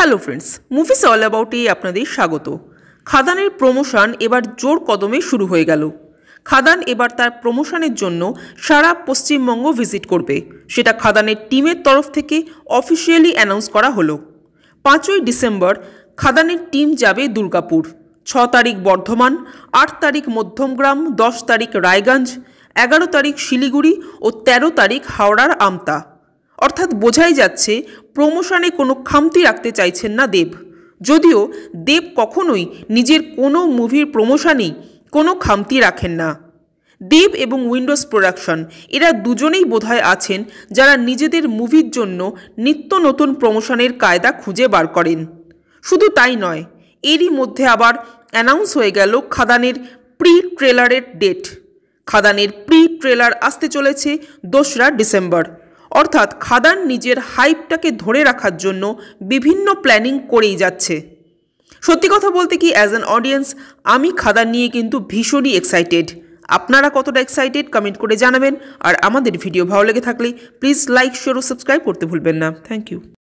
Hello friends, movies all অ্যাবাউটে আপনাদের স্বাগত। খাদানের promotion এবার জোর কদমে শুরু হয়ে গেল। খাদান এবার তার প্রমোশনের জন্য সারা পশ্চিমবঙ্গ ভিজিট করবে, সেটা খাদানের টিমের তরফ থেকে অফিসিয়ালি অ্যানাউন্স করা হলো। 5ই ডিসেম্বর খাদানের টিম যাবে দুর্গাপুর, 6 তারিখ বর্ধমান, 8 তারিখ মধ্যমগ্রাম, 10 তারিখ রায়গঞ্জ, 11 তারিখ শিলিগুড়ি ও 13 তারিখ হাওড়ার আমতা। অর্থাৎ বোঝাই যাচ্ছে প্রমোশনে কোনো খামতি রাখতে চাইছেন না দেব। যদিও দেব কখনোই নিজের কোনো মুভির প্রমোশনেই কোনো খামতি রাখেন না। দেব এবং উইন্ডোজ প্রোডাকশন এরা দুজনেই বোধহয় আছেন যারা নিজেদের মুভির জন্য নিত্য নতুন প্রমোশনের কায়দা খুঁজে বার করেন। শুধু তাই নয়, এরই মধ্যে আবার অ্যানাউন্স হয়ে গেল খাদানের প্রি ট্রেলারের ডেট। খাদানের প্রি ট্রেলার আসতে চলেছে 2রা ডিসেম্বর। অর্থাৎ খাদান নিজের হাইপটাকে ধরে রাখার জন্য বিভিন্ন প্ল্যানিং করেই যাচ্ছে। সত্যি কথা বলতে কি, অ্যাজ অ্যান অডিয়েন্স আমি খাদান নিয়ে কিন্তু ভীষণই এক্সাইটেড। আপনারা কতটা এক্সাইটেড কমেন্ট করে জানাবেন। আর আমাদের ভিডিও ভালো লেগে থাকলে প্লিজ লাইক, শেয়ার ও সাবস্ক্রাইব করতে ভুলবেন না। Thank you.